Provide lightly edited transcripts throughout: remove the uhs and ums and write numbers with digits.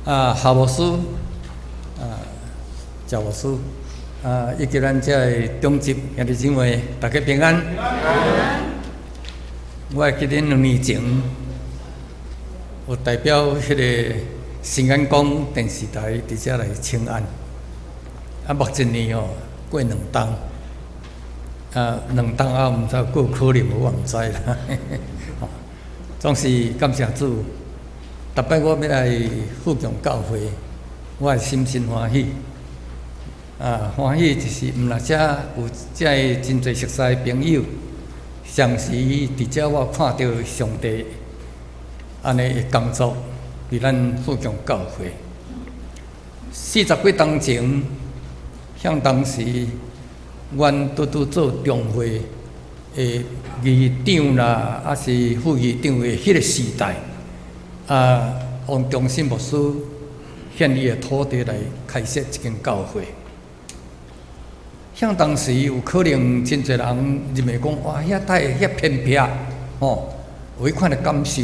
夏牧师，赵牧师，以及咱遮的中级兄弟姊妹，大家平安。我会记得2年前，有代表迄个新安广电视台伫遮来请安。目前呢过2冬，2冬后毋知还有可能无，我毋知啦。总是感谢主。逐摆我要来富强教会，我会心生欢喜。欢喜就是毋若遮有遮个真侪熟悉的朋友，常时伫遮我看到上帝安尼的工作，伫咱富强教会。40几冬前，向当时阮拄做中会的议长啦，还是副议长的迄个时代。王忠信牧师献伊的土地来开设一间教会。像当时有可能真侪人认为讲，哇，遐太遐偏僻，有迄款的感受，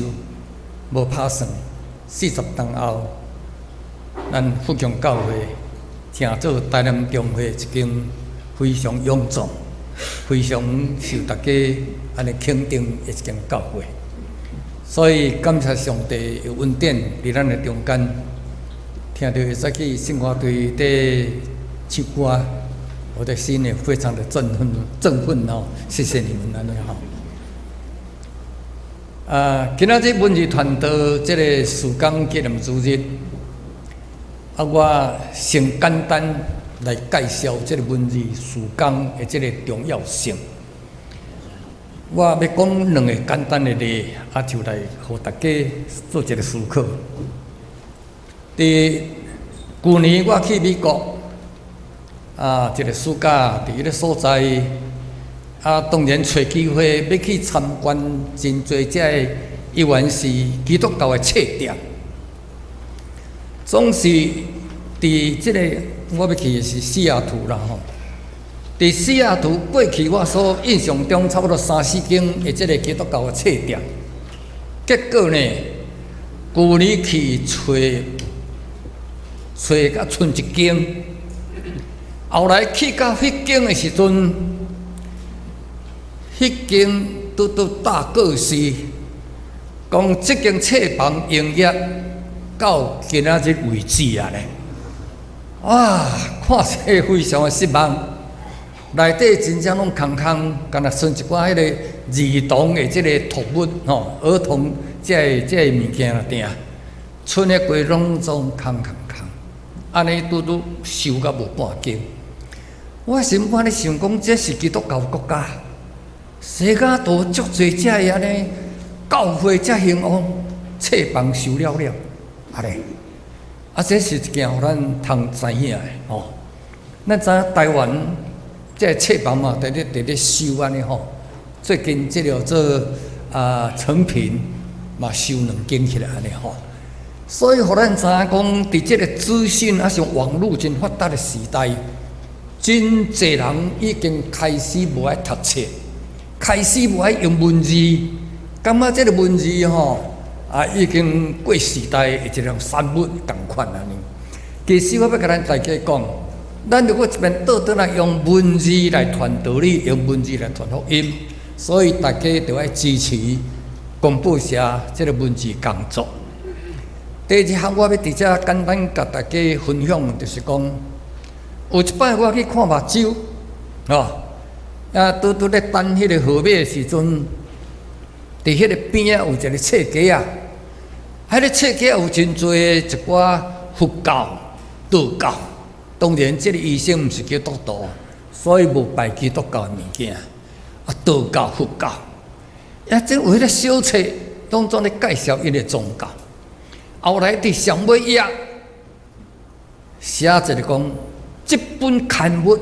无拍算。40冬后，咱富强教会成做台南中会一间非常勇壮、非常受大家安尼肯定的一间教会。所以感谢上帝有恩典伫咱的中间，听到早起圣歌队在唱歌，我的心里非常的振奋哦！谢谢你们安尼哈。今仔日文字团队这个时间纪念主日，我先简单来介绍这个文字时间的这个重要性。我要讲2个简单的例，就来互大家做一个思考。去年我去美国，一个暑假伫迄个所在，当然找机会要去参观真侪遮个一原是基督教的册店，总是伫即个我要去的是西雅图啦吼。伫西雅图过去，我所印象中差不多3、4间的即个基督教的册店，结果呢，去年去找甲剩1间，后来去到迄间的时阵，迄间拄大告示，讲即间册房营业到今仔日为止啊咧，哇，看起来非常的失望。内底真正拢空空，敢若剩一寡迄个儿童的即个图物儿童这个物件啦，定剩的规拢空，安尼拄收甲无半间。我心肝咧想讲，这是基督教国家，世界都足侪遮个安尼教会遮兴旺，册房收了，安尼，这是一件互咱通知影的吼。咱知影台湾。这册房嘛，伫咧收安尼吼。最近即个做成品嘛收2间起来安尼吼。所以，互咱知影讲，伫即个资讯还是网络真发达的时代，真侪人已经开始无爱读册，开始无爱用文字，感觉即个文字吼已经过时代的一种产物同款安尼。其实我要甲咱大家讲。咱如果一边倒来用文字来传道理，用文字来传福音，所以大家就要支持公布社这个文字工作。第2项我要伫遮简单甲大家分享，就是讲，有一摆我去看目睭，拄咧等迄个号码的时阵，伫迄个边有一个册架迄个册架有真侪一寡佛教、道教。当然，这个医生毋是基督徒，所以无拜基督教的物件。道教、佛教，这有迄个小册当中咧介绍因的宗教。后来伫上尾页写一个讲，这本刊物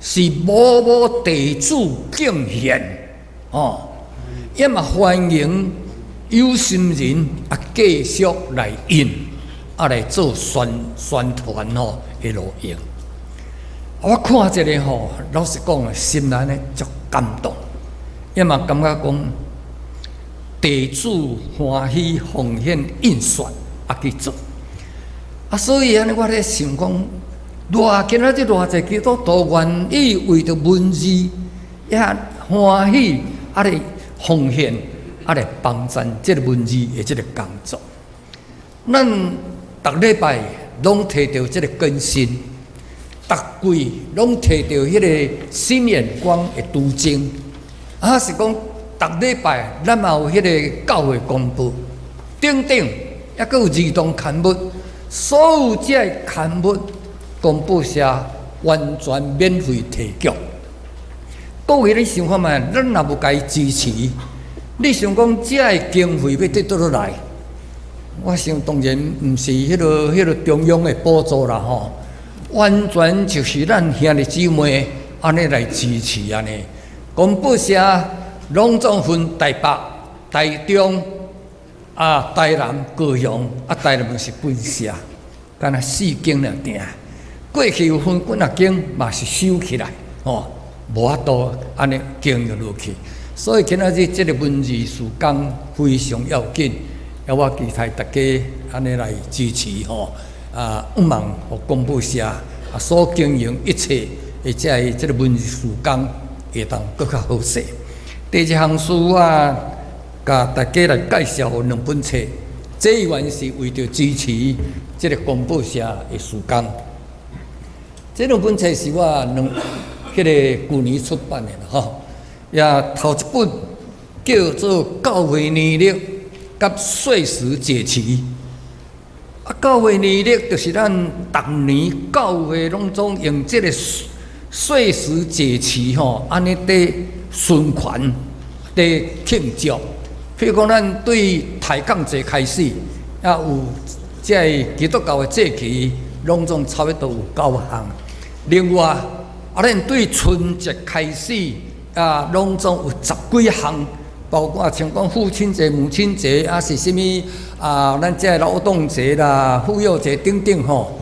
是某地主敬献也嘛欢迎有心人继续来印，来做宣传的路用。我看这个老实讲心内呢足感动，也嘛感觉讲地主欢喜奉献印刷去做，所以安尼我咧想讲，今仔日偌济基督徒愿意为着文字也欢喜，咧奉献，咧帮助即个文字的即个工作。咱逐礼拜拢摕到即个更新，逐季拢摕到迄个新眼光的途径，是讲逐礼拜咱嘛有迄个教会公布，等等，还佫有儿童刊物。所有这个刊物公布社完全免费提供。各位，你想看嘛？咱若无该支持，你想讲这个经费要得倒落来？我想当然毋是迄个中央的补助啦吼，完全就是咱兄弟姊妹安尼来支持安尼。公布社拢总分台北、台中。台南、高雄，台南是本社，敢若4间了定。过去有分几啊间，嘛是收起来，无法度安尼经营落去。所以今仔日这个文字事工非常要紧，我期待大家安尼来支持毋望互公布社所经营一切，这个文字事工会当更较好势。第一项事甲大家来介绍2本册，这原是为着支持这个公布社的事工。这2本册是我迄个去年出版的也头一本叫做《教会年历甲岁时节期》。教会年历就是咱逐年教会拢总用这个岁时节期安尼伫循环伫庆祝。譬如讲，咱对抬杠节开始，也有即个基督教的节期，拢总差不多有9项。另外，咱对春节开始，拢总有10几项，包括像讲父亲节、母亲节，是啥物咱即个劳动节啦、妇幼节等等吼。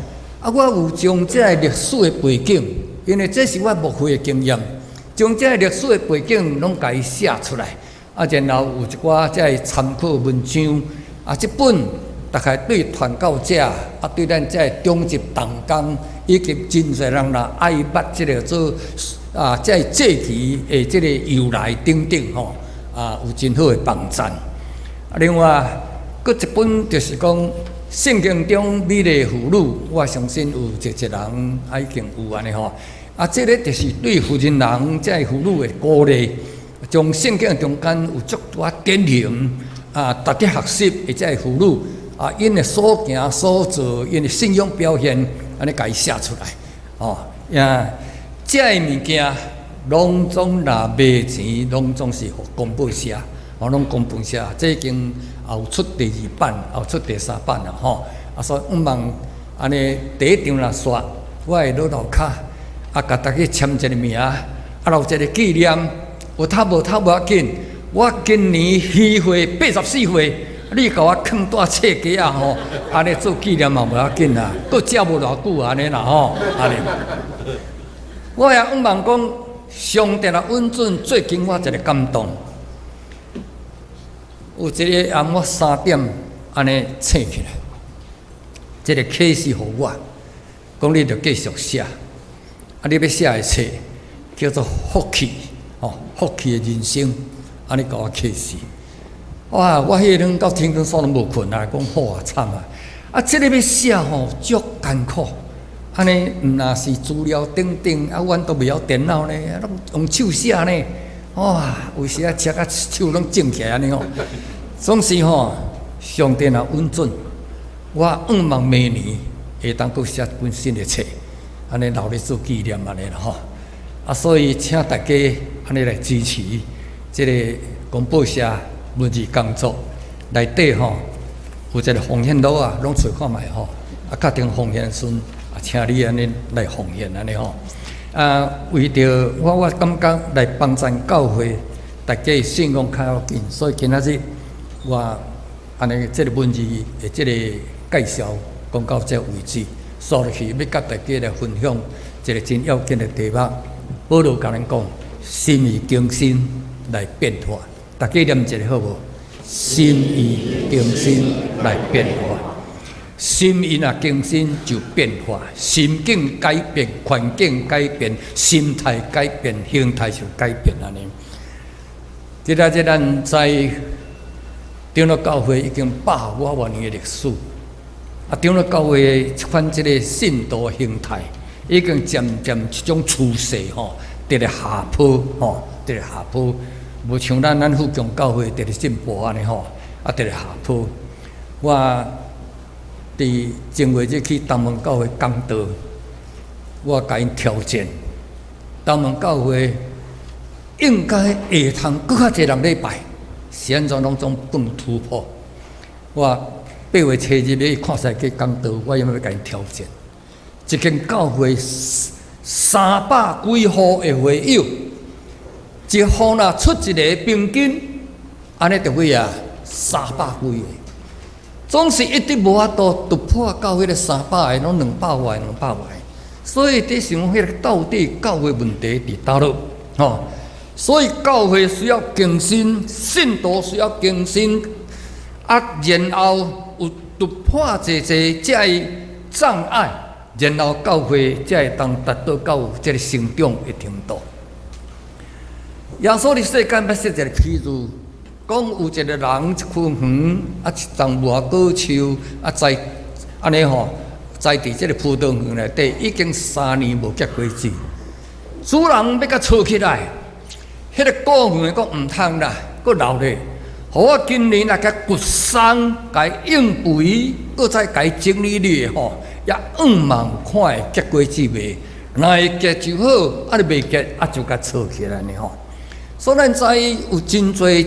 我有将即个历史的背景，因为这是我牧会的经验，将即个历史的背景拢甲伊写出来。然后有一寡即个参考文章，这本大概对传教者，对咱即个中级同工，以及真侪人啦爱捌即个做即个节期的即个由来等等有真好的帮助。另外，佫一本就是讲圣经中美丽妇女，我相信有一人已经有安尼这个就是对妇人人即个妇女的鼓励。从圣经中间有足多典型大家学习的即个妇女因的所行所做，因的信仰表现，安尼甲伊写出来即个物件拢总若卖钱，拢总是互公布社，拢公布社，这已经有出第2版，有出第3版了所以毋望安尼第一张若刷，我会落楼骹甲大家签一个名，留一个纪念。有他无要紧，我今年虚岁84岁，你甲我囥大册架安尼做纪念嘛无要紧啦，佫遮无偌久安尼啦安尼。我也毋望讲，上帝啦允准，最近我一个感动，有一个暗我3点安尼醒起来，这个启示互我，讲你着继续写，你要写的册叫做福气。福气的人生，安尼甲我启示。哇！我迄阵到天光煞拢无困啊，讲好啊惨啊！这个要写足艰苦，安尼毋若是资料等等阮都袂晓电脑呢，拢用手写呢。哇！有时写手拢肿起来安尼总是上帝若允准，我毋望明年会当佫写本新的册，安尼留咧做纪念安尼啦所以请大家安尼来支持这个公布社文字工作内底有一个奉献录拢找看卖确定奉献时请你安尼来奉献安尼为着我感觉来帮助教会，大家信仰较要紧，所以今仔日我安尼这个文字的这个介绍讲到这为止，所以要甲大家来分享一个真要紧的题目。保罗甲咱讲，心意更新来变化，大家念一个好无？心意更新来变化。心意啊更新就变化，心境改变，环境改变，心态改变，形态就改变安尼。即咱在长老教会已经100多年的历史，长老教会这款即个信徒形态，已经渐渐一种趋势伫咧下坡伫咧下坡，无像咱富强教会伫咧进步安尼伫咧下坡。我伫正月日去东门教会讲道，我甲因挑战，东门教会应该会通搁较侪人礼拜，现在拢总不突破。我8月初日要去看世界讲道，我要甲因挑战。一间教会300几户的会友，一户若出一个平均，安尼就几啊300几个。总是一直无法度突破到迄个300个，拢200外，200外。所以伫想，迄个到底教会问题伫倒落？所以教会需要更新，信徒需要更新，然后有突破这会障碍，然后教会才会当达到到这个成长的程度。耶稣伫世间要设一个譬如。讲有一个人一棵园，一丛无果树，栽安尼栽伫即个葡萄园内底，已经3年无结果子。主人要甲吵起来，迄个果园讲毋通啦，阁留咧，互我今年甲掘松，甲用肥，阁再甲整理咧也5万块结果子卖，若会结就好，你袂结就甲吵起来呢所以咱知有真侪。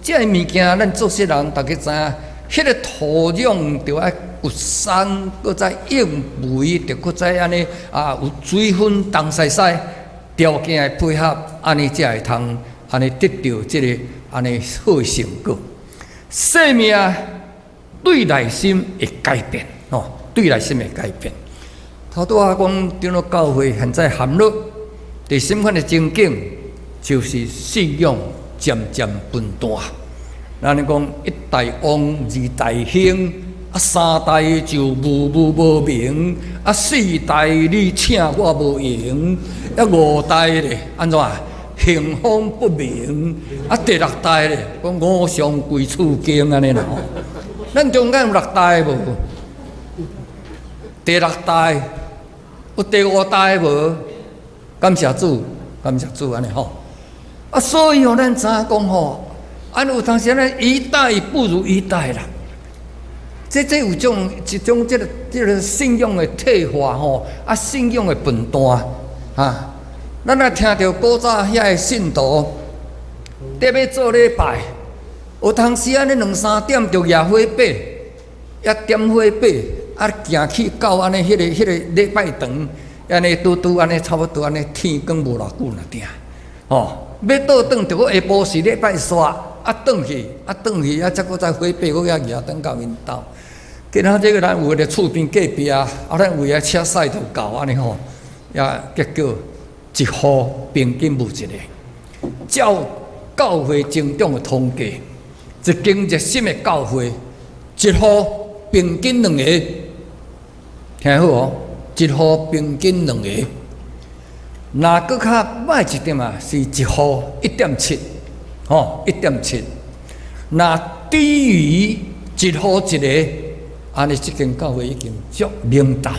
这个物件，咱做些人，大家知影，迄个土壤着爱掘松，搁再用肥，着搁再安尼有水分东西西，条件的配合，安尼才会通安尼得到这个安尼好成果。生命对内心会改变对内心会改变。头拄仔讲，长老教会现在陷入第三款的情景，就是信仰。渐渐分断，咱讲一代王，2代兴，3代就无名，4代你请我无用，5代咧安怎行风不明，第6代咧讲五常贵处经安尼啦。咱中间有6代无？第6代有第5代无？感谢主，感谢主安尼所以咱知影讲安有当时咱一代不如一代啦。这有一种这个信仰的退化信仰的分断咱若听到古早遐个信徒伫要做礼拜，有当时安尼2、3点就夜火把，点火把行去到安尼迄个礼拜堂，安尼拄安尼差不多安尼天光无偌久啦定要倒转，着个下晡时礼拜煞转去，才搁再火把，搁遐举转到因兜。今仔这个咱有咧厝边隔壁咱有遐车驶就到安尼也结果一户平均无一个。照教会增长的统计，一间热心的教会，一户平均2个，听好一户平均2个。若搁较歹一点是一户1.7，1.7。若低于一户一个，安尼这间教会已经足冷淡。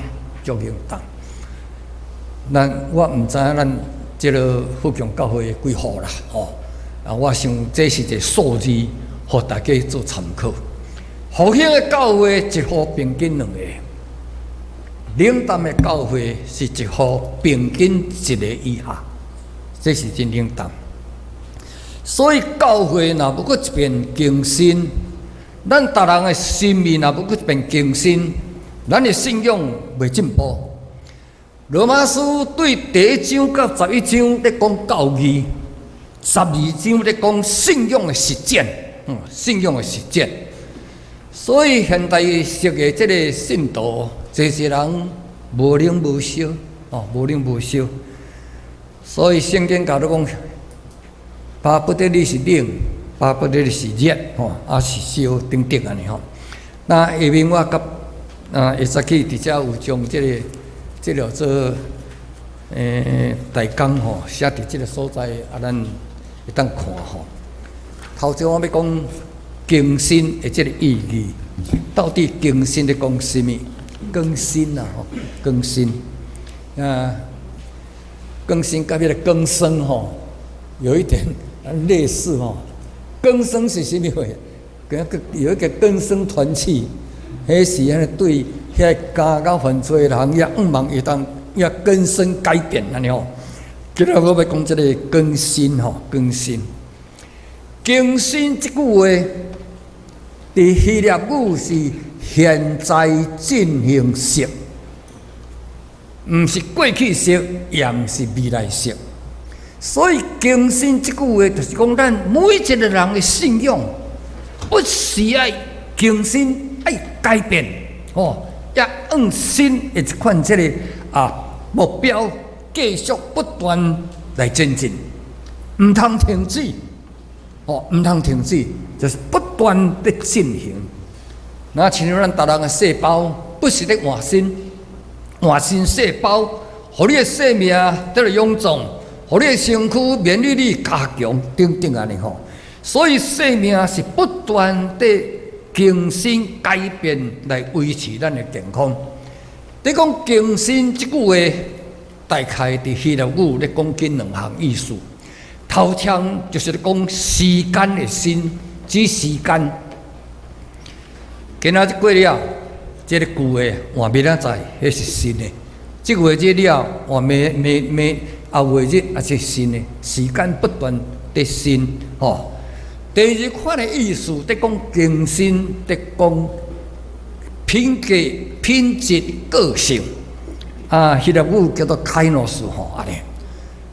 我毋知影咱这个富强教会几户啦，我想这是一个数字，互大家做参考。复兴的教会一户平均2个。冷淡的教会是一户平均1个以下，这是真冷淡。所以教会若要搁一遍更新，咱逐人的心意若要搁一遍更新，咱的信仰袂进步。罗马书对第1章到11章咧讲教义，12章咧讲信仰的实践，信仰的实践。所以现代式的这个信徒。这些人无冷无烧，无冷无烧，所以圣经教你讲，巴不得你是冷，巴不得你是热，是烧等等安尼那下面我甲会使去伫遮有将即个做大纲吼写伫即个所在，咱会当看吼。头先我要讲更新的即个意义，到底更新咧讲什么？更新啊吼，更新啊，更新甲迄个更生吼，有一点类似吼。更生是什么货？有一个更生团契，迄是安尼对遐加到犯罪人也望会当也更生改变安尼吼。今日我要讲即个更新吼，更新。更新即句话，伫希腊语是现在进行式，毋是过去式，也毋是未来式。所以更新即句话，就是讲咱每一个人的信仰，不是要更新，要改变，要按新的一款即个目标，继续不断来前进，毋通停止。毋通停止，就是不断的进行。那像咱逐人的细胞，不是咧换新细胞，互你的生命得到勇壮，互你的身躯免疫力加强，等等安尼吼。所以生命是不断的更新改变来维持咱的健康。你讲更新即句话，大概伫希腊语咧讲紧两项意思。头枪就是讲时间的新，指时间。今仔日过了，这个旧的换明仔载，迄是新的；这个月日了，换后月日也是新的。时间不断的新，第二款的意思，在讲更新，在讲品质个性。希腊语叫做凯诺斯安尼。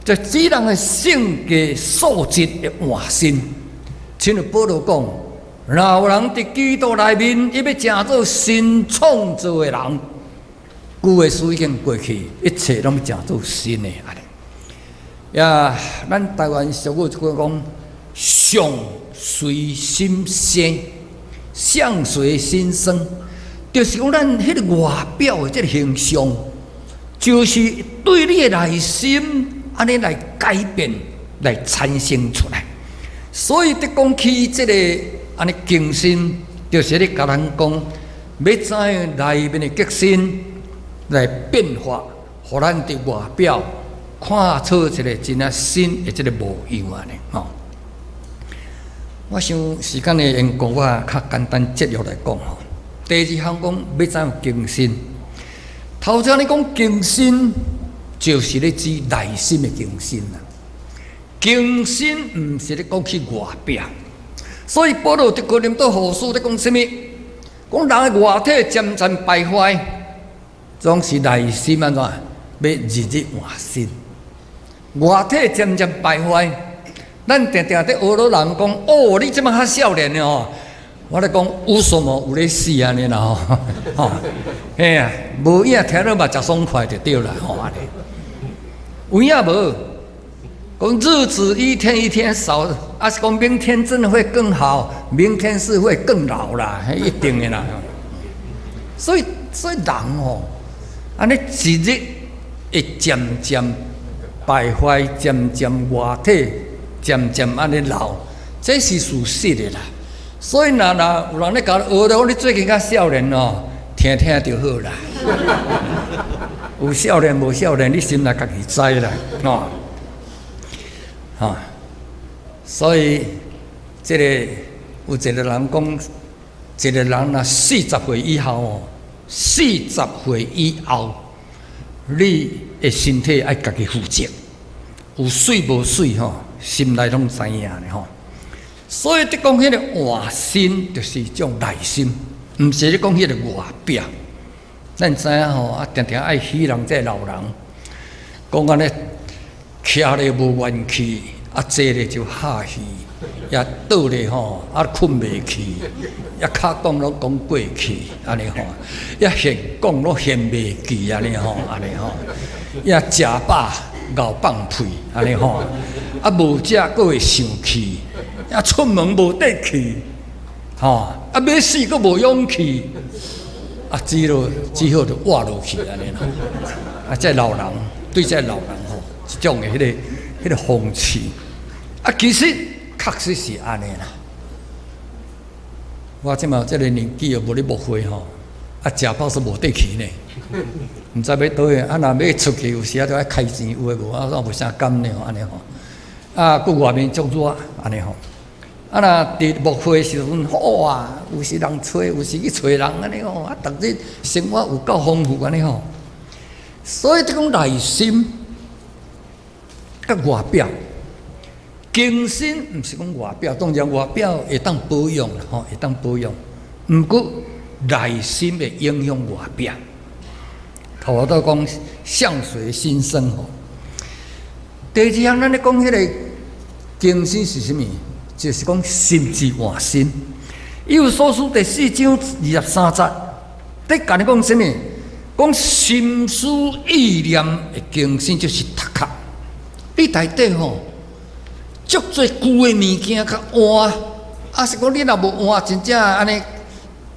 就指人的性格素质的换新，像保罗讲，若有人伫基督内面，伊要成做新创造的人，旧的事已经过去，一切拢要成做新的安尼。咱台湾俗语就讲，相随心生，相随心生，就是讲咱迄个外表的这个形象，就是对你的内心。安尼来改变，来产生出来。所以，伫讲起这个安尼更新，就是咧甲人讲，要知影内面的革新来变化，互咱的外表看出一个真啊新的这个模样安尼。我想时间的缘故，我较简单节约来讲吼。第二项讲要知影更新，头先你讲更新。就是咧指内心的更新啦，更新毋是咧讲起外表，所以保罗伫哥林多后书咧讲什么？讲人的外体渐渐败坏，总是内心安怎要日日换新。外体渐渐败坏，咱常常咧学老人讲，你即摆较少年的哦。我咧讲有什么有咧死安尼啦吼，嘿啊，无影听到嘛，食爽快就对啦吼安尼。有影无？讲日子一天一天少，是讲明天真的会更好，明天是会更老啦，一定的啦。所以人安尼一日会渐渐败坏，渐渐外体渐渐安尼老，这是事实的啦。所以若有人咧甲你讲你最近较少年听听就好啦。有少年无少年，你心内家己知啦，所以这个有一个人讲，一个人40岁以后，40岁以后，你的身体爱家己负责，有水无水心内拢知影的所以你讲迄个换心，就是一种内心，毋是你讲迄个外表。咱知影常常爱喜人这老人，讲安尼徛咧无元气，坐咧就哈气，也倒咧困袂去，也骹讲拢讲过去，安尼也现讲拢现袂记安尼安尼也食饱咬放屁，安尼无食佫会生气，也出门无得去，要死佫无勇气。啊，只好就活落去安尼啦。啊，这老人对这老人吼，一种的迄个风气，啊，其实确实是安尼啦。我即嘛这个年纪又无咧牧会吼，啊，食饱是无得去呢。毋知要倒去，啊，若要出去，有时啊都要开钱，有诶无啊，我无啥敢呢吼，安尼吼。啊，佮外面足热，安尼吼。啊，若伫牧会时阵好啊，有时人找，有时去找人安尼吼，啊，逐日生活有够丰富安尼吼。所以即种内心甲外表，精神毋是讲外表，当然外表会当保养啦吼，会当保养。毋过内心会影响外表。头我都讲相随心生吼。第二项，咱咧讲迄个精神是啥物？就是讲心之换心。以有所书第4章23节，在甲你讲啥物？讲心思意念的精神就是读壳。你内底吼，足侪旧的物件较换，啊是讲你若无换，真正安尼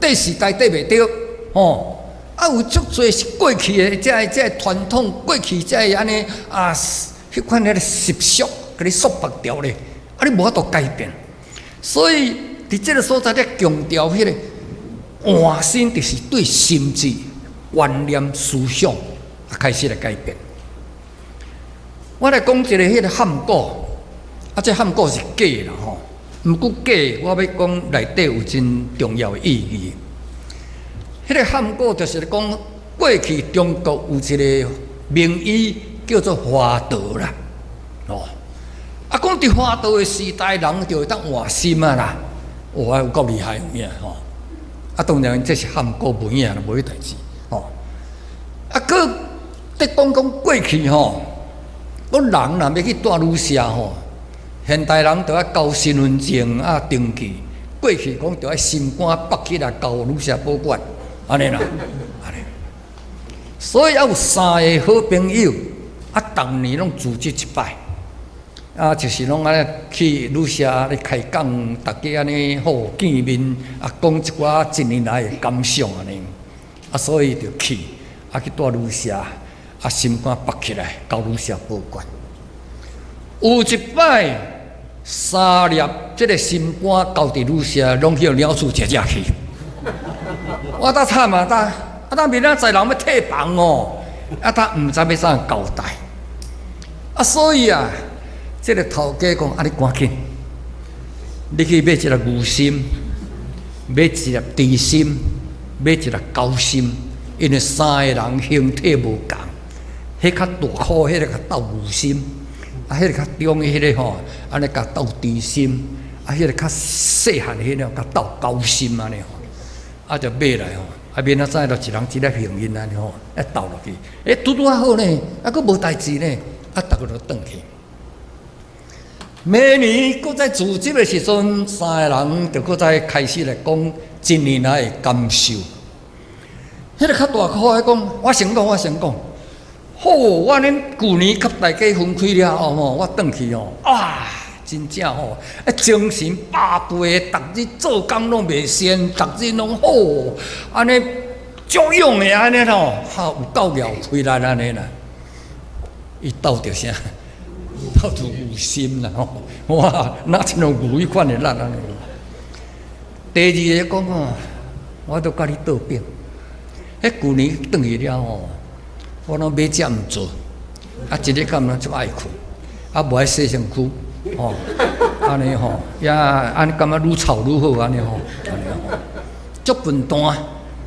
底时代底袂着吼。啊，有足侪是过去的，这传统过去这安尼啊，迄款迄个习俗，甲你束缚掉咧，啊，你无法度改变。所以伫这个所在咧强调迄个换心，就是对心智、观念、思想啊开始来改变。我来讲一个迄个汉古，啊，这汉古是假啦吼，毋过假我要讲内底有真重要的意义。迄个汉古就是讲，过去中国有一个名医叫做华佗啦，哦，啊，讲伫华佗的时代，人就会当换心啊啦，哇，有够厉害有影吼，啊，当然这是汉古文影啦，无迄代志，吼，啊，佮得讲过去吼，我人若要去带旅社吼，现代人都要交身份证啊登记，过去讲就要心肝绑起来交旅社保管。安尼啦，安尼，所以要有3个好朋友，啊，逐年拢组织一摆，啊，就是拢安尼去旅社咧开讲，大家安尼好见面，啊，讲一寡一年来的感想安尼，啊，所以就去，啊，去带旅社，啊，心肝绑起来，交旅社保管。有一摆3粒这个心肝交伫旅社，拢去鸟厝食去。我当惨啊！当明仔载人要退房哦，啊，当毋知要怎交代，啊，所以啊，这个头家讲，啊，你赶紧，你去买一个牛心，买一粒猪心，买一粒狗心，因为3个人形体无共，迄较大颗，迄个较斗牛心，啊，迄个较中的迄个吼，安尼甲斗猪心，啊，迄个较细汉迄个甲斗狗心安尼吼。啊，就买来吼，啊，明仔载就一人一粒幸运安尼吼，啊，倒落去，拄啊好呢，啊，佫无代志呢，啊，逐个都转去。明年佫在组织的时阵，3个人就佫再开始来讲一年来的感受。迄个较大颗的讲，我先讲，好，我恁旧年甲大家分开了后吼，我转去吼，啊！真正吼，精神百倍，逐日做工拢袂闲，逐日拢好，安尼足勇的安尼吼，哈有够了开来安尼啦。伊斗着啥？斗着有心啦吼！哇，哪像种牛迄款的力安尼？第二个讲哦，我都甲你倒表。迄旧年转去了吼，我拢买遮毋做，啊一日干呐足爱困，啊无爱洗身躯。吼，安尼吼，也安尼感觉愈吵愈好安尼吼，安尼吼，足分担，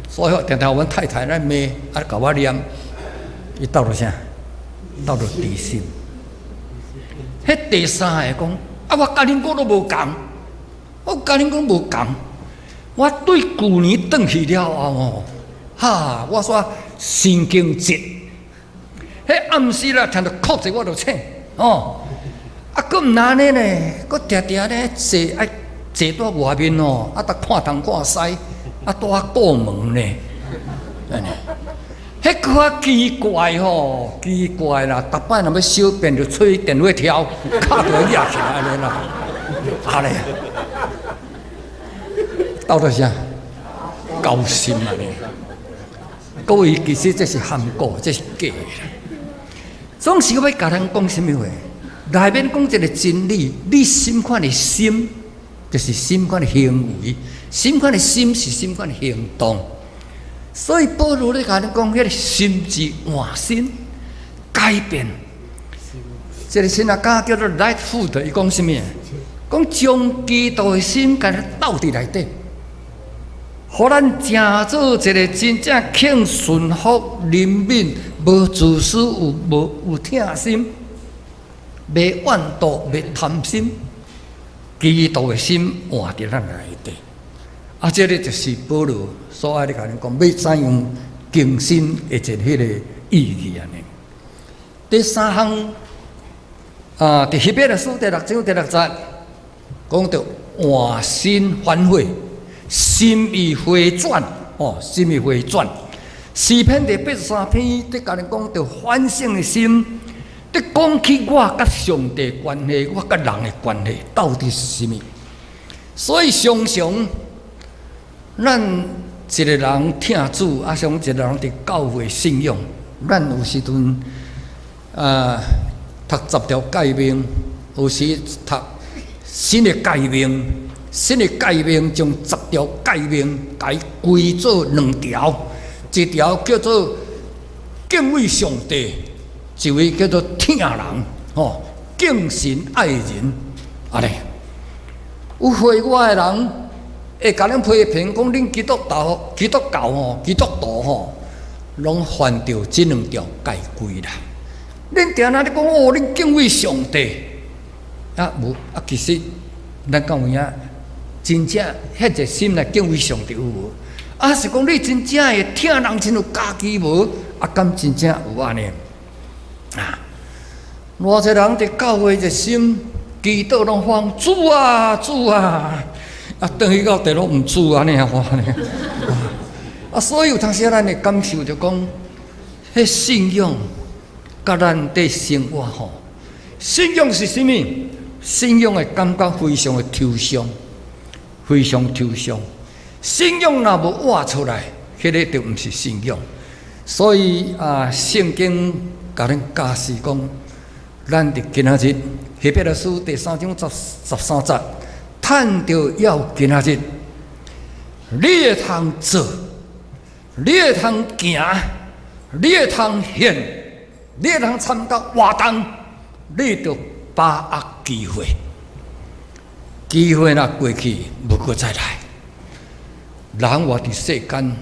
所以常常阮太太咧骂，啊甲我念，伊斗着啥？斗着知心。迄第3个讲，啊我甲恁讲都无共，我甲恁讲无共，我对旧年转去了后吼，哈，我说神经质，迄暗时啦，听到哭者我就醒，哦。啊，佫毋那呢呢，佫定定咧坐爱坐在外面哦，啊，看东看西，啊，拄啊过门呢，安尼，迄个奇怪吼，奇怪啦！逐摆若要小便就吹电话跳，卡就压起来安尼啦，啊咧，斗到啥？高兴安尼，各位，其实这是含糊，这是假的。总是要甲人讲什么话？内面讲一个真理，你心款的心，就是心款的行为；心款的心是心款的行动。所以保罗咧甲人讲，迄个心之换心，改变。这个神学家叫做 Lightfoot， 伊讲什么？讲将基督的心甲咱斗伫内底。互咱成做一个真正肯顺服、怜悯、无自私、有疼心、袂怨妒、袂贪心，基督的心换伫咱内底。这个就是保罗所爱的甲人讲，要怎样更新一个迄个意义安尼。第三项伫希伯来书第6章第6节讲到换心反悔。心意回转，心意回转。诗篇第83篇，伫甲人讲到反省的心，伫讲起我甲上帝关系，我甲人的关系到底是什么？所以常常，咱一个人听主，像一个人伫教会信仰，咱有时阵读10条诫命，有时读新的诫命。新的诫命将10条诫命改归做2条，一条叫做敬畏上帝，一位叫做疼人，敬神爱人。尼有会我的人会甲恁批评，讲恁基督徒拢犯着这2条戒规啦。恁定那咧讲恁敬畏上帝，无其实咱讲有影。真正迄个心来敬畏上帝有无？是讲你真正会疼人，真有家己无？敢真正有安尼？偌济人伫教会一心祈祷拢放主啊主啊，等于到地拢毋主安尼所以有当时咱会感受着讲，迄信仰甲咱伫生活信仰是啥物？信仰的感觉非常的抽象。非常抽象，信仰若无活出来，迄个就毋是信仰。所以圣经甲咱教示讲，咱伫今仔日希伯来书第3章13节，趁着要今仔日，你会通做，你会通行，你会通献，你会通参加活动，你就把握机会。机会若过去，无搁再来。人活伫世间，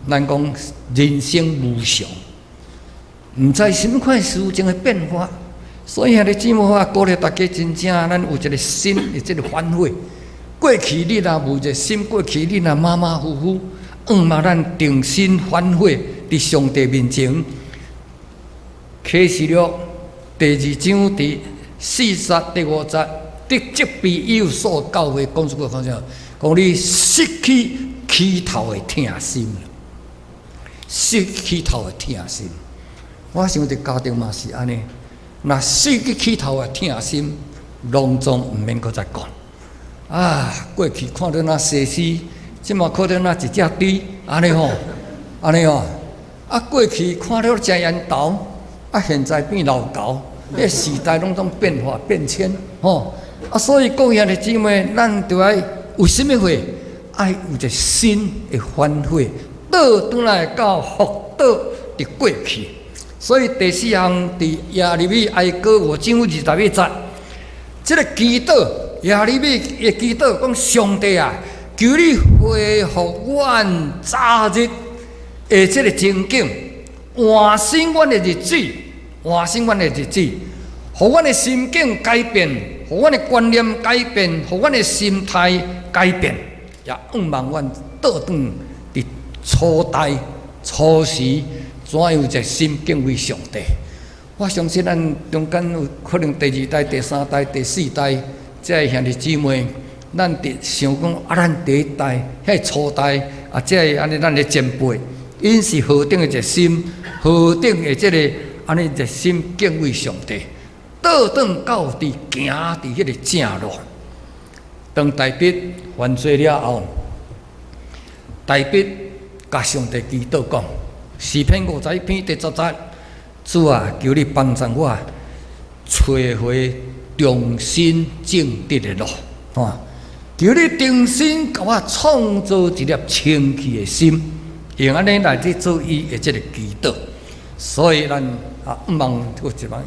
咱讲人生无常，毋知什么款事情的变化。所以兄弟姊妹鼓励大家真正，咱有一个心，有一个反悔。过去你若无一个心，过去你若马马虎虎，嘛咱定心反悔，伫上帝面前。启示录第2章第4节第5节。得即比有所教会讲出个方向，讲你失去起头的疼心，失去头的疼心。我想伫家庭嘛是安尼，若失去起头的疼心，拢总毋免搁再讲。过去看到那西施，即嘛看到那一只猪，安尼过去看到食烟头，现在变老狗。迄时代拢总变化变迁，所以各位兄弟姊妹，咱就要有什么话，爱有一个心的反悔，倒转来到福岛的过去。所以第4项伫耶利米哀歌5章21节，这个祈祷耶利米的祈祷讲：上帝啊，求你恢复阮早日的这个情景，换新阮的日子，换新阮的日子，互阮的心境改变。互阮的观念改变，互阮的心态改变，也望阮倒转伫初代、初时，怎样一个心敬畏上帝？我相信咱中间有可能第2代、第3代、第4代，这兄弟姊妹，咱伫想讲咱第1代、迄初代这安尼咱的前辈，因是何等的一个心，何等的这个安尼一个心敬畏上帝。倒转到伫行伫迄个正路。当大卫犯罪了后，大卫甲上帝祈祷讲：诗篇51篇第10节，主啊，求你帮助我，找回重新正直的路，求你重新给我创造一粒清气的心，用安尼来去做伊的这个祈祷。所以咱毋茫有一茫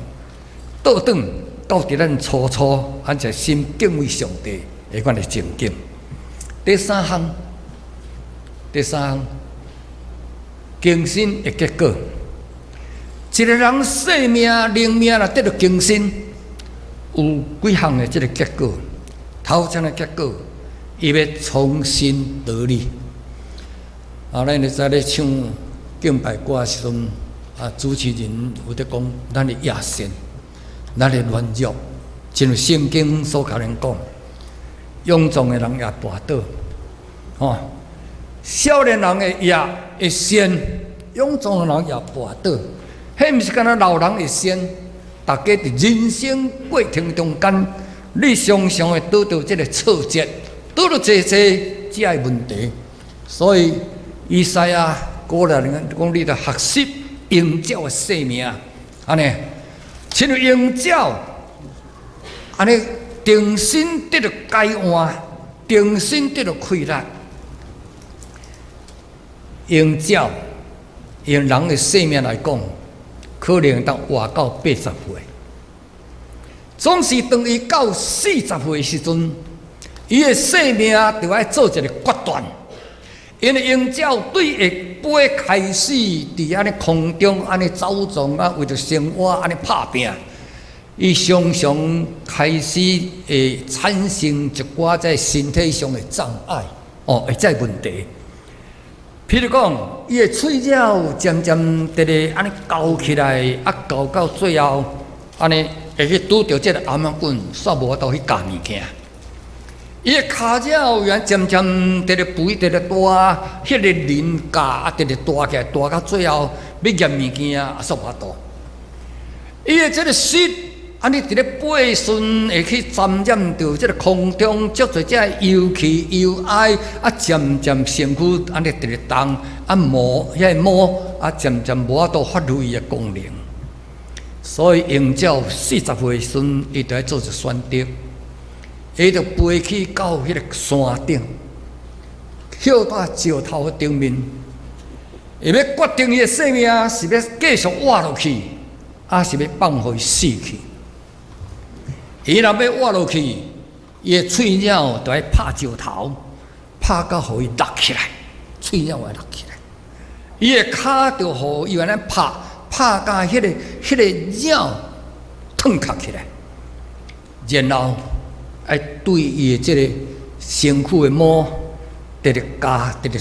倒转到伫咱初咱就心敬畏上帝的款的情景。第三项，更新的结果。一个人生命灵命若得到更新，有几项的这个结果。头前的结果，伊要重新得力。咱就知咧唱敬拜歌的时阵，主持人有在讲咱的野心，咱的软弱，正如圣经所甲咱讲，勇壮的人也跋倒，少年人的也会先，勇壮的人也跋倒。迄毋是干那老人会先，大家伫人生过程中间，你常常会拄到这个挫折，拄到这个问题，所以以赛亚鼓励人讲，你着学习鹰鸟的生命，安尼，亲像鹰鸟，安尼重新得到改换，重新得到快乐。鹰鸟用人的生命来讲，可能当活到80岁，总是当伊到40岁的时阵，伊的生命就要做一个决断。因为鹰鸟对会飞开始伫安尼空中安尼走动为着生活安尼拍拼，伊常常开始会产生一寡在身体上的障碍，会在问题。譬如讲，伊的喙鸟渐渐地安尼高起来，高到最后，安尼会去拄着这个颔仔棍，煞无法度去夹物件。伊的骹鸟原渐渐直肥，直大，迄个鳞架直大起来，大到最后要夹物件也煞无法度。伊的这个膝，安尼伫咧背顺会去沾染到这个空中，足侪这油气油埃，渐渐身躯安尼直咧动，毛遐个毛渐渐无法度发挥伊的功能。所以鹰鸟40岁时阵，伊就要做一个选择。伊就飞去到迄个山顶，跳到石头顶面，伊要决定伊的生命是要继续活落去，还是要放互伊死去。伊若要活落去，伊的喙鸟就要拍石头，拍到互伊落起来，喙鸟会落起来。伊的骹就互伊安尼拍到迄个鸟腾卡起来，然后。爱对伊的这个身躯的毛，直直夹，直直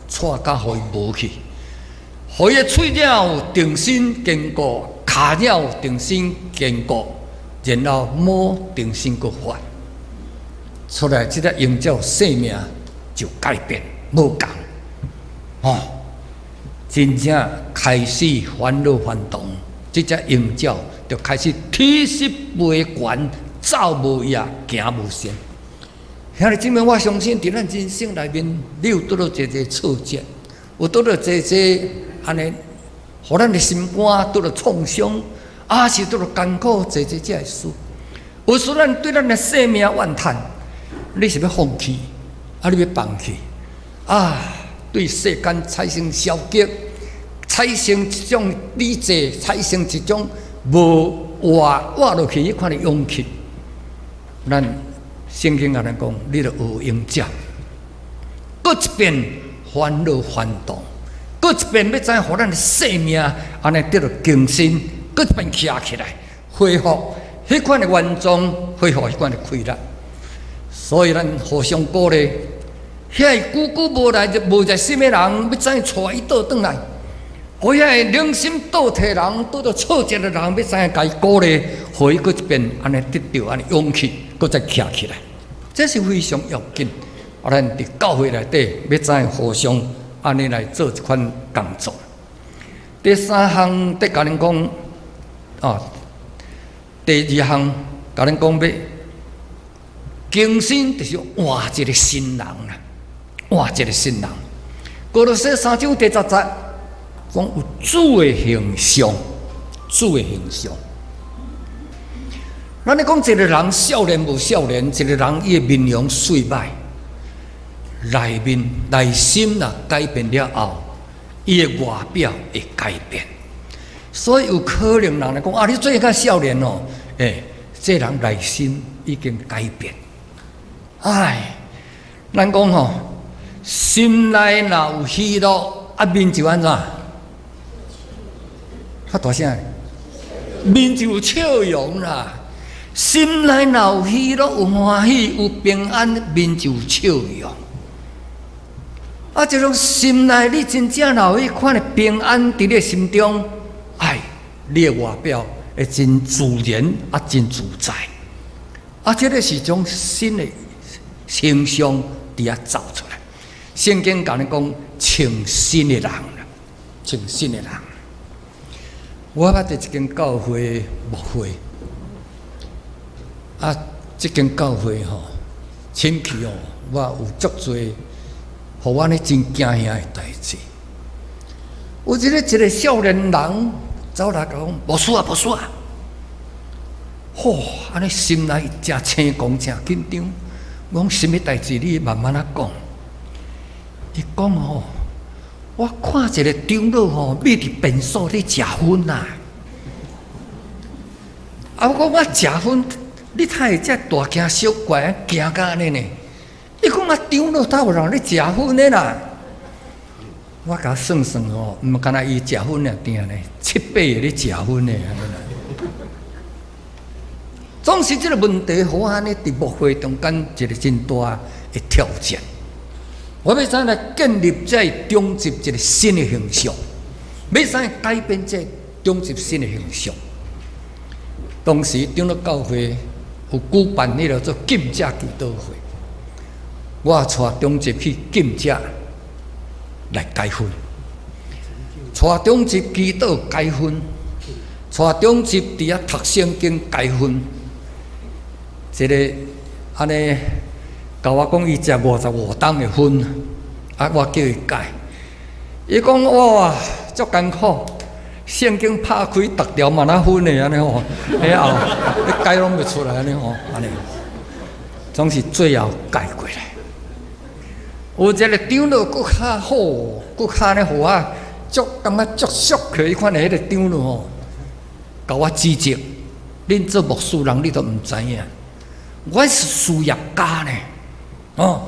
拽到互伊无去，互伊的喙鸟重新坚固，骹鸟重新坚固，然后毛重新搁发出来，这个鹰鸟生命就改变，无共，真正开始返老还童，这只鹰鸟就开始体势飞悬。走无也，行无先。兄弟姊妹，我相信伫咱人生内面，你有拄到一挫折，有拄到一安尼，互咱的心肝拄到创伤，是拄到艰苦这个事。有时咱对咱的生命怨叹，你是要放弃，你要放弃，对世间产生消极，产生一种理智，产生一种无活落去迄款的勇气。咱圣经甲咱讲，你着学鹰鸟，搁一遍返老还童，搁一遍要知互咱的生命安尼得到更新，搁一遍起来，恢复迄款的原状，恢复迄款的快乐。所以咱互相鼓励，遐久久无来无在心的人，要知带伊倒转来。我遐良心倒退人，拄到挫折的人，要知甲伊鼓励，互伊搁一遍安尼得到安尼勇气。搁再站起来，这是非常要紧。咱伫教会内底要知互相安尼来做一款工作。第三项得甲恁讲，第二项甲恁讲要更新，就是换一个新人啦，换一个新人。歌罗西3章第10节，讲有主的形象，主的形象。咱咧讲一个人少年无少年，一个人伊的面容衰败，内心若改变了后，伊的外表会改变。所以有可能人来讲啊，你最近较少年哦，这人内心已经改变。咱讲吼，心内若有喜乐，面就安怎？较大声，面就有笑容啦。心内若有喜乐，有欢喜，有平安，面就有笑容。这种心内你真正若有迄款的平安伫你心中，你的外表会真自然，真自在。这个是种新的形象伫遐走出来。圣经讲你讲称新的人，称新的人。我捌伫一间教会牧会，这间教会吼，亲戚我有足多，互我呢真惊吓的代志。有一个少年人走来讲，无事啊，无事啊。安尼心内真青狂，真紧张。我讲什么代志？你慢慢讲。伊讲我看一个长老秘伫便所咧食薰呐。我讲我食薰，你太会遮大惊小怪，惊甲安尼呢？伊讲长老哪有人咧食薰的啦？我甲算算毋干那伊食薰尔定呢，7、8个咧食薰的安尼啦。总是这个问题，互我安尼伫牧会中间一个真大的挑战。我要怎来建立这中集一个新的形象？要怎改变这中集新的形象？当时长老教会有举办迄个做禁食祈祷会，我带中集去禁食来解薰，带中集祈祷解薰，带中集伫遐读圣经解薰。一个安尼甲我讲，伊食55担的薰，我叫伊解。伊讲哇，足艰苦，圣经拍开逐条嘛那薰的安尼吼，然后你解拢袂出来安尼吼，安尼总是最后解过来。有一个长老佫较好，佫较呢，互我感觉足俗气，迄款的迄个长老吼，甲我指责，恁做牧师人你都毋知影。我是事业家呢，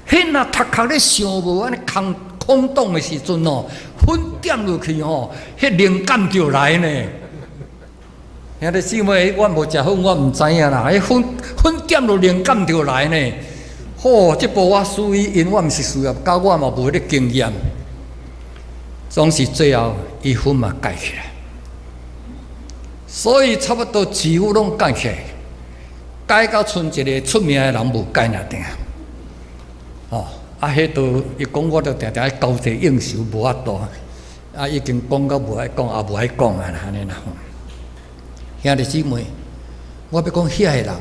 迄若头壳咧想无安尼空洞的时阵薰点落去迄灵感就来呢。兄弟姊妹，我无食薰，我毋知影啦。迄薰点落灵感就来呢。这部我属于因，我毋是事业家，我嘛无迄个经验。总是最后伊薰嘛解起来，所以差不多几乎拢解起来。解到剩一个出名的人无解那定，迄都伊讲我都定定交际应酬无法度，已经讲到无爱讲，也无爱讲啊，安尼啦。兄弟姊妹，我要讲遐个人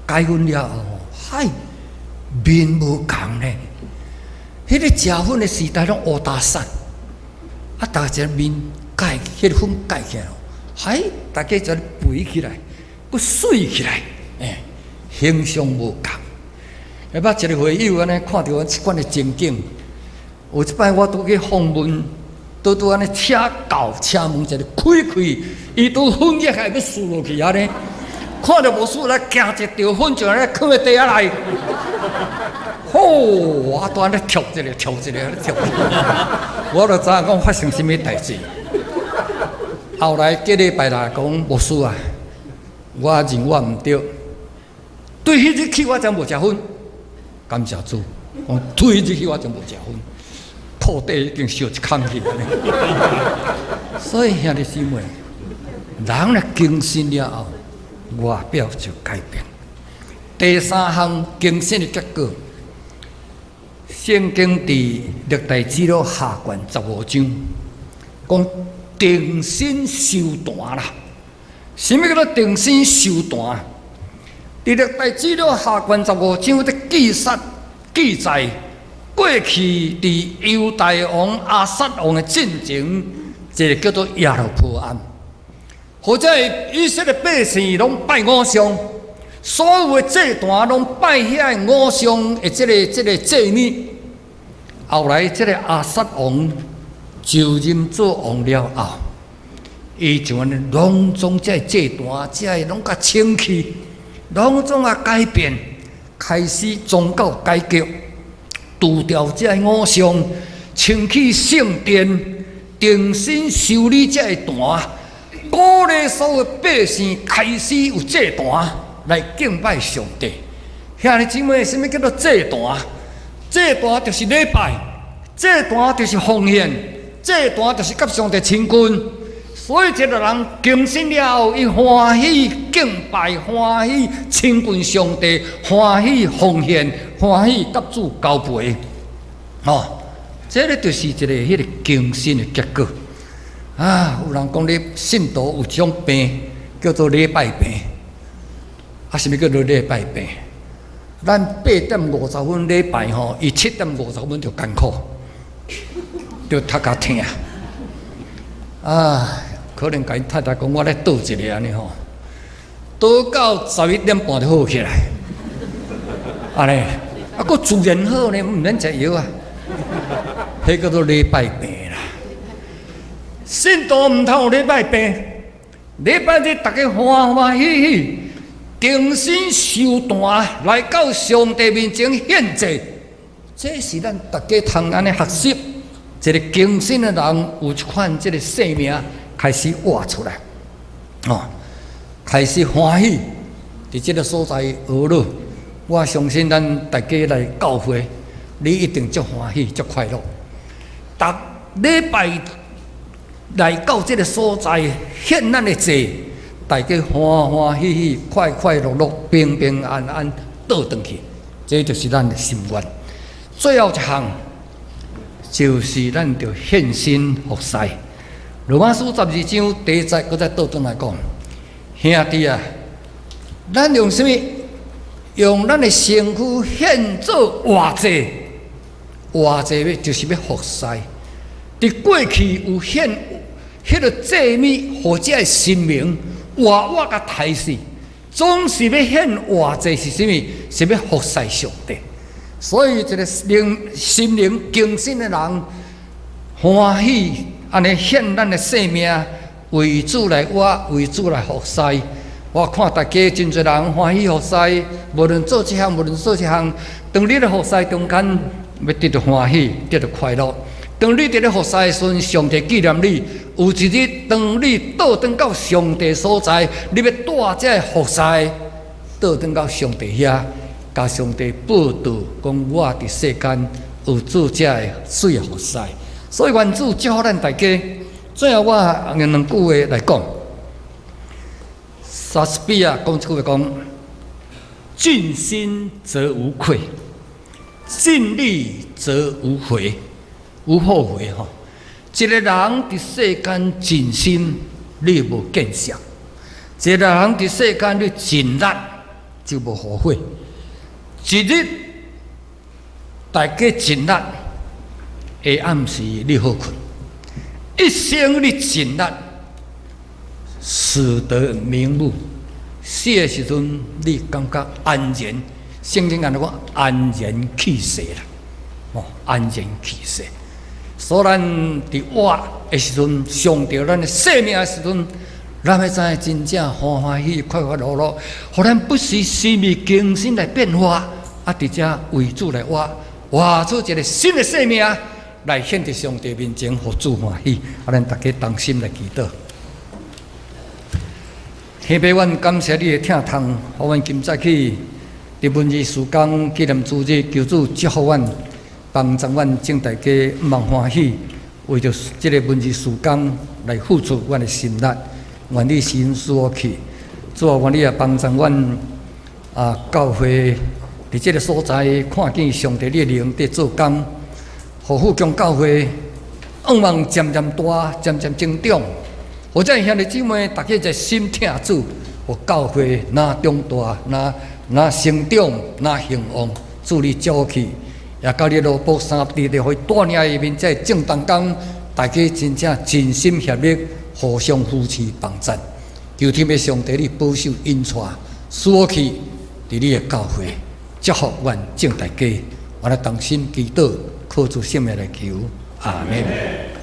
解薰了后面无共呢。迄个食薰的时代拢乌大散，大家面解，迄个薰解起来，大家就肥起来。佫水起来，形象无共。下捌一个会友安尼看到即款的情景，有一摆我拄去访问，拄安尼车到车门一个开，伊拄薰液还要输落去安尼，看到无输来，惊一条薰就安尼放在地下来，我拄安尼跳一个，安尼跳，我就知影讲发生什么代志。后来隔礼拜来讲，牧师啊。我认我毋对，对迄日起我才无食薰，感谢主。对迄日起我才无食薰，土地已经烧一空去安尼。所以兄弟姊妹，人若更新了后，外表就改变。第三项更新的结果，圣经伫历代志录下卷15章，讲定心修断啦。什么叫做定心修断？伫历代志录下卷15章的记载，过去伫犹大王亚撒王的进前，一个叫做耶路伯安，或者以色列百姓拢拜偶像，所有的祭坛拢拜遐个偶像的这个祭物。后来这个亚撒王就任做王了后，伊就安尼拢总这祭坛，这拢甲清气，拢总啊改变，开始宗教改革。除掉这偶像，清起圣殿，重新修理这坛，鼓励所有百姓开始有祭坛来敬拜上帝。兄弟姊妹，什么叫做祭坛？祭坛就是礼拜，祭坛就是奉献，祭坛就是甲上帝亲近。所以，一个人敬信了后，伊欢喜敬拜，欢喜亲近上帝，欢喜奉献，欢喜甲主交陪。这个就是一个迄个敬信的结果。有人讲你信徒有一种病叫做礼拜病，什么叫做礼拜病？咱8:50分礼拜伊7:50分就艰苦，就头壳疼。可能甲因太太讲，我来倒一个安尼倒到11:30就好起来。安尼，佫自然好呢，毋免食药啊。迄叫做礼拜病啦。信徒毋通有礼拜病，礼拜日大家欢欢喜喜，重新修坛来到上帝面前献祭。这是咱大家通安尼学习，一个敬信的人有一款这个生命开始活出来，开始欢喜，伫这个所在学乐。我相信咱大家来教会，你一定足欢喜、足快乐。逐礼拜来到这个所在献咱的祭，大家欢欢喜喜、快快乐乐、平平安安倒转去，这就是咱的心愿。最后一项就是咱着献身服侍。罗马书12章第1节，搁再倒转来讲，兄弟啊，咱用什么？用咱的身躯献做活祭，活祭就是要服侍。伫过去有献迄个祭物，或者神明活甲杀死，总是要献活祭是啥物？是要服侍上帝。所以一个心灵敬信的人，欢喜安尼献咱的生命，为主来活，为主来服侍。我看大家真侪人欢喜服侍，无论做一项，无论做一项，当你咧服侍中间，要得到欢喜，得到快乐。当你伫咧服侍的时阵，上帝纪念你。有一日，当你倒转到上帝所在，你要带这服侍倒转到上帝遐，甲上帝报道，讲我伫世间有做这水的服侍。所以愿主祝福咱大家。最后我用2句话来讲。莎士比亚讲一句话讲：尽心则无愧，尽力则无悔，无后悔一个人伫世间尽心，你无见效；一个人伫世间你尽力，就无后悔。一日大家尽力，下暗时你好困；一生你尽力，死得瞑目，死的时阵，你感觉安然。圣经讲的讲安然去世啦，安然去世。所以咱伫活的时阵，上着咱的生命的时阵，咱要知影真正欢欢喜喜、快快乐乐，互咱不时生命更新来变化，伫遮为主来活出一个新的生命，来献伫上帝面前，互主欢喜。咱大家同心来祈祷。天父，阮感谢你的听从，互阮今早起伫文字时间纪念主日，求主祝福阮，帮助阮正大家望欢喜，为着这个文字时间来付出阮的心力，愿你心所去，主啊，愿你也帮助阮教会伫这个所在，看见上帝的灵在做工，互富强教会愿望渐渐大，渐渐增长。或者兄弟姊妹，大家在心听主，互教会哪长大，哪成长，哪兴旺，祝你招去，也到你罗卜三地的会带领下面在正当中，大家真正尽心协力，互相扶持帮赞。求天的上帝你保守引带，使我去伫你的教会，祝福愿众大家。我来同心祈祷，靠主圣名来求，阿门。